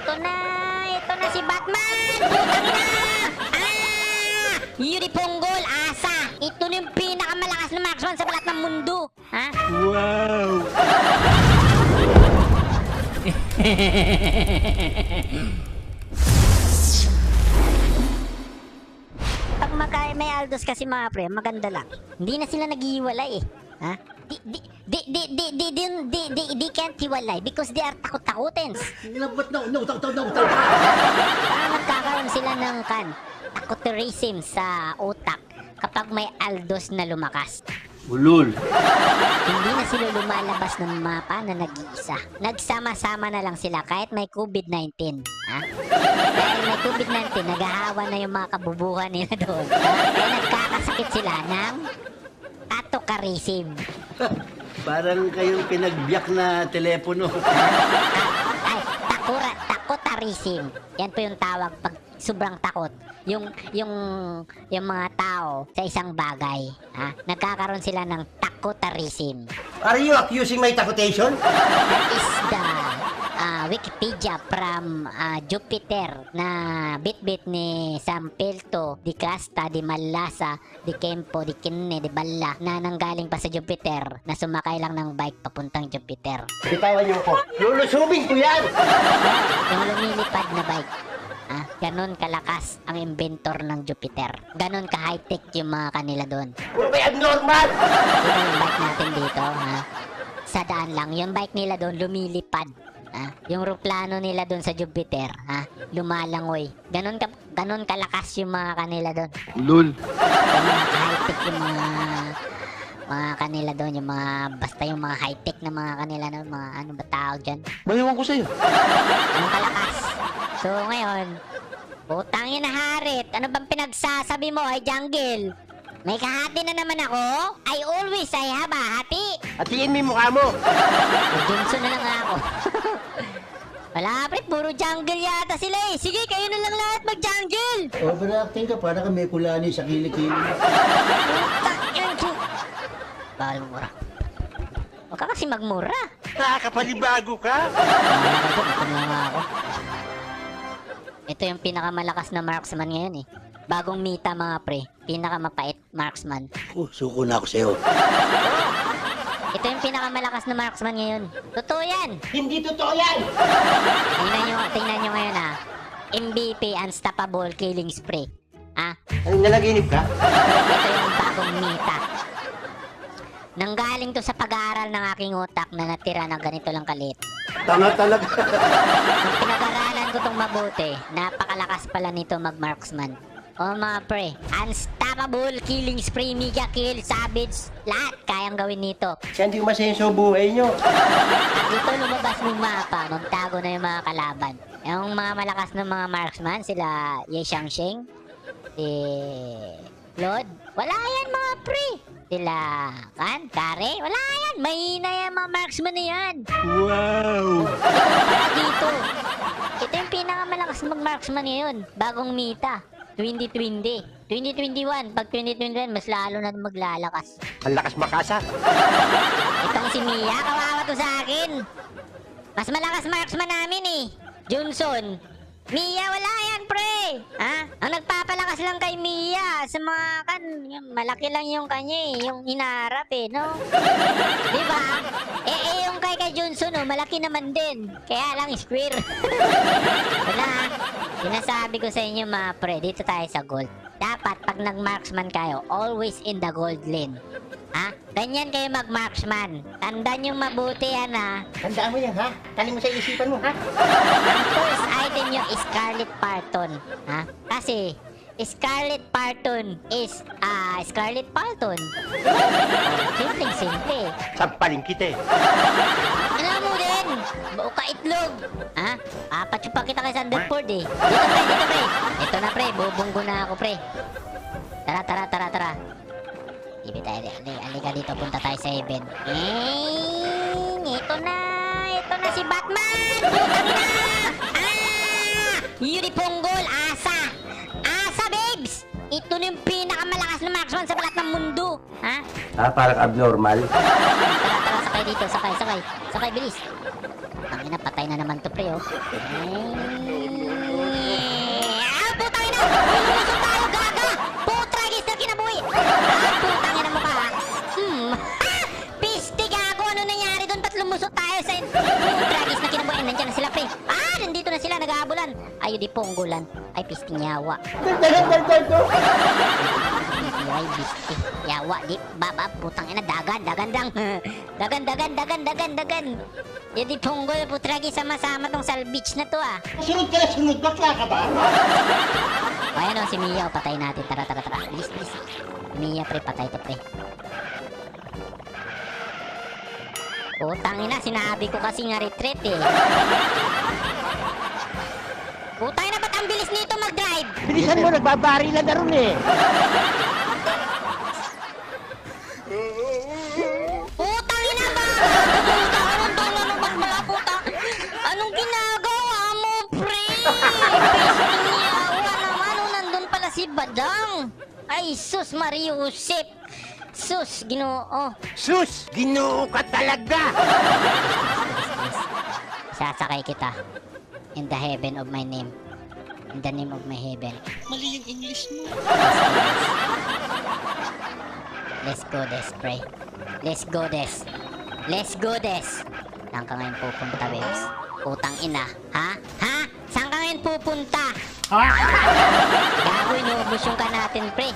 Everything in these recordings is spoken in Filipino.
Ito na si Batman! Putang ina! Yuri Ponggol, asa! Ito na yung pinakamalakas na marksman sa lahat ng mundo! Ha? Wow! Pag may Aldos kasi mga pre, maganda lang. Hindi na sila naghihiwalay eh. Ha? They can't hiwalay because they are takot-takutens. No. Parang nagkakaroon sila ng takoterism sa utak kapag may Aldos na lumakas. Ulul. Hindi na sila lumalabas ng mapa na nag-iisa. Nagsama-sama na lang sila kahit may COVID-19. Ha? Dahil may COVID-19, naghahawa na yung mga kabubuhan nila doon. Kaya nagkakasakit sila ng tatokarism. Parang kayong pinagbiyak na telepono. Ay, takotarism. Yan po yung tawag pag sobrang takot. Yung mga tao sa isang bagay, ha? Nagkakaroon sila ng takotarism. Are you accusing my takotation? That is the Wikipedia from Jupiter na bit-bit ni Sampelto di Casta di Malasa di Kempo di Kinne di Balla na nanggaling pa sa Jupiter na sumakay lang ng bike papuntang Jupiter. Bitawan niyo ko. Lulusubin ko yan! Yung lumilipad na bike. Ganon kalakas ang inventor ng Jupiter. Ganon ka-high-tech yung mga kanila doon. Puro ba abnormal? Diba yung bike natin dito, ha? Sa daan lang, yung bike nila doon lumilipad. Yung roplano nila doon sa Jupiter, lumalangoy. Ganon kalakas yung mga kanila doon. Ulul. Yung mga high-tech yung mga kanila doon, yung mga, basta yung mga high-tech na mga kanila doon, mga ano ba tawag dyan? Bayawan ko sa'yo. Ang kalakas. So ngayon, putang ina Harit, ano bang pinagsasabi mo ay jungle? May kahati na naman ako? I have a hati. Hatiin mo yung mukha mo. Johnson na lang ako. Wala pre, puro jungle yata sila eh. Sige, kayo na lang lahat mag-jungle. Overacting ka, para ka may kulani sa kilikili. Bawal mura. Huwag ka kasi magmura. Nakakapanibago ka? Ito na nga ako. Ito yung pinakamalakas na marksman ngayon eh. Bagong meta mga pre. Pinakamapait marksman. Suko na ako sa'yo. Ito yung pinakamalakas na marksman ngayon. Totoo yan. Hindi totoo yan! Tingnan nyo ngayon ha. MVP Unstoppable Killing Spree. Anong nalaginip ka? Ito yung bagong meta. Nanggaling to sa pag-aaral ng aking utak na natira ng ganito lang kalit. Tanga talaga. Nung pinag-aralan ko tong mabuti, napakalakas pala nito mag-marksman. O mga pre, Unstoppable Killing Spree, Mega Kill, Savage, lahat kayang gawin nito. Siya hindi masenso buhay nyo. At dito lumabas ng mapa, magtago na yung mga kalaban. Yung mga malakas ng mga marksman, sila Ye Xiangxing, si Claude, wala yan mga pre. Sila Kare, wala yan. Mahina yan mga marksman na yan. Wow! Dito. Ito yung pinakamalakas mag-marksman ngayon. Bagong meta. 2020. 2021. Pag 2021, mas lalo na maglalakas. Ang lakas makasa. Itong si Mia, kawawa to sa akin. Mas malakas marksman namin eh. Johnson. Mia, wala yan, pre. Ang nagpapalakas lang kay Mia sa mga malaki lang yung kanya eh. Yung hinarap eh, no? Diba? Yung kay Johnson, oh, malaki naman din. Kaya lang square. Wala. Sinasabi ko sa inyo mga pre, dito tayo sa gold. Dapat pag nag-marksman kayo, always in the gold lane. Ganyan kayo mag-marksman. Tandaan yung mabuti yan Tandaan mo yan, ha? Taling mo sa isipan mo, ha? Ang first item nyo is Scarlet Parton. Kasi Scarlet Parton is Scarlet Parton. Simple. Sampaling kita eh. Ano mo din? Buo ka itlog. Papachupa kita kay Sanderford eh. Dito pre. Ito na pre, bubunggo na ako pre. Tara. Ibi tayo, alika dito, punta tayo sa event. Ito na si Batman! Putang ina! Yuri Ponggol, asa! Asa, babes! Ito na yung pinakamalakas na marksman sa lahat ng mundo! Parang abnormal. Tara, sakay dito, sakay, bilis! Ang Tangina, patay na naman to, pre, oh. Putang ina! Lumusot tayo, gaga! Putragis na kinabuhi! Putang ina mo ka, ha? Piste, gago! Ano nangyari doon? Ba't lumusot tayo sa... Putragis na kinabuhi! Nandiyan na sila, pre! Nandito na sila, nag-aabulan! Ay, di ponggulan. Ay, piste nyawa. Ay, piste. Yawa, di. Baba, putang ina, dagan dang. Dagan. Yan di ponggol, putragi, sama-sama tong salvage na to, ah. Sunod ka na sunod, bakla ka ba? Ayan o, si Mia, o, patay natin. Tara. Bilis. Mia, pre, patay to, pre. Putang ina, sinabi ko kasi nga retreat, eh. Putang ina, ba't ang bilis nito mag-drive? Bilisan mo, nagbabarilan na ron eh. Putang ina ba? Anong ginagawa mo, pre? Niyawa naman, nandun pala si Badang. Ay, sus, Mariusip. Sus, Ginoo. Sus! Ginoo ka talaga! Sasakay kita. In the heaven of my name. In the name of my heaven. Mali yung English mo. Let's go this, pre. Let's go this. Saan ka ngayon pupunta, Webs? Putang ina. Ha? Saan ka ngayon pupunta? Gago, inuubos yung ka natin, pre.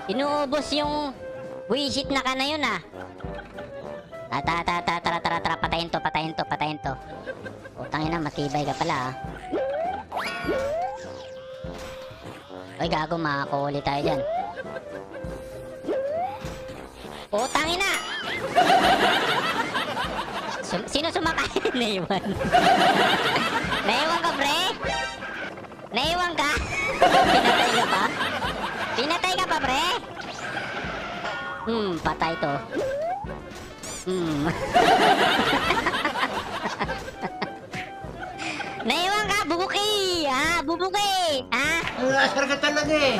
Inuubos yung wisit na ka na yun, ah. Tara. Patayin to. Putang ina, matibay ka pala, ah. Ay, gago, makakahuli tayo dyan. Putang ina! Sino sumakay? Naiwan. Naiwan ka, pre? Naiwan ka? Pinatay ka pa, pre? Patay to. Naiwan ka, bubuki! Bubuki! Ang asar ka talaga eh.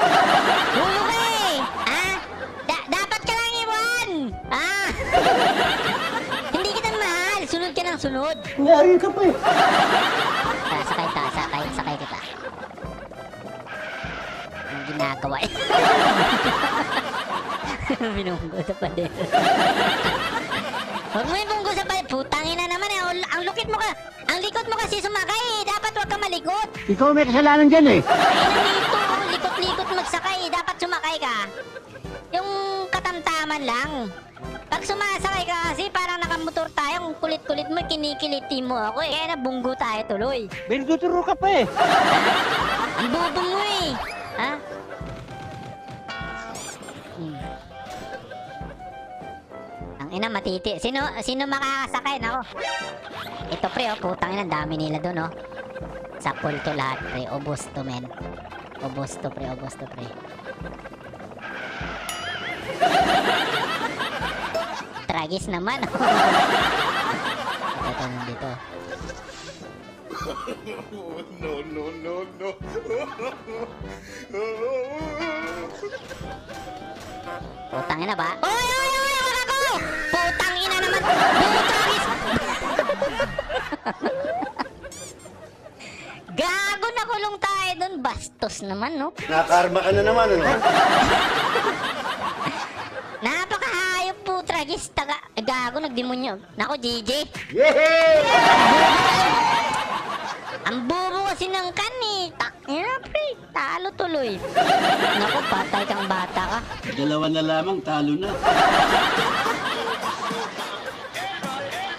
Bubuki! Dapat ka lang iwan! Hindi kita mahal! Sunod ka ng sunod! Nangyari ka pa eh. Sakay kita. Ang ginagawa eh. Binunggo sa pader. Huwag mo yung bunggo sa pader. Putangin na naman eh. Ang lukit mo ka. Ang likot mo kasi sumakay eh. Dapat huwag ka malikot. Ikaw may kasalanan dyan eh. Ay, nandito. Likot-likot magsakay. Dapat sumakay ka. Yung katamtaman lang. Pag sumasakay ka kasi parang nakamotor tayo. Ang kulit-kulit mo, kinikiliti mo ako eh. Kaya nabunggo tayo tuloy. Binuturo ka pa eh. Ang bobo mo eh. Ha? Ang ina, matiti. Sino makakasakay? Nako. Ito, pre, oh. Putang ina, dami nila dun, oh. Sa pool to lahat, pre. Ubos to, men. Ubos to, pre. Tragis naman. Ito nandito. No. Putang ina ba? Oy! Wala ko! Putang ina naman! Tragis! Gago, nakulong tayo dun. Bastos naman, no? Nakarma ka na naman, ano? Napakahayop po, Tragis. Gago, nagdemonyo. Nako, GG. Yehey! Ang bobo kasi ng kan eh. Takina, pre. Talo tuloy. Naku, patay kang bata ka. Dalawa na lamang, talo na.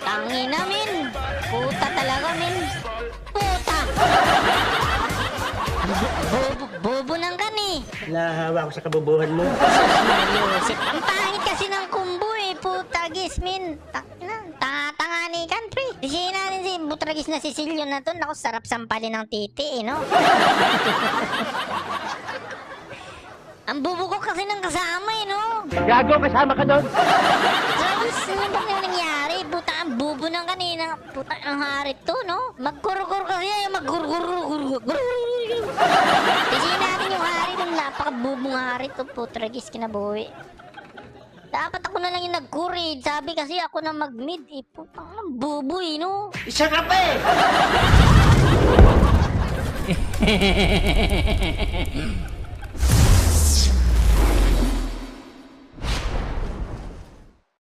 Tangina, min. Puta talaga, min. Puta. Ang bobo ng kan eh. Nahawa ko sa kabubuhan mo. Mariusip. Ang pangit kasi ng kumbo eh. Putagis, min. Tangani kan, pre. Disihin natin si Butragis na Cecilio na to. Naku, sarap sampalin ng titi eh, no? Ang bubo ko kasi ng kasama eh, no? Gago, kasama ka doon. Tragis, ano ba yung nangyari? Puta, ang bubo ng kanina. Puta, ang harit to, no? Magkurkur kasi yan. Magkurkur. Disihin natin yung harit. Ang napakabubong harit to. Putragis, kinabuhi. Dapat ako na lang yung nag-courage. Sabi kasi ako na mag-mid. Eh, putang buboy, no? Isa ka pa eh!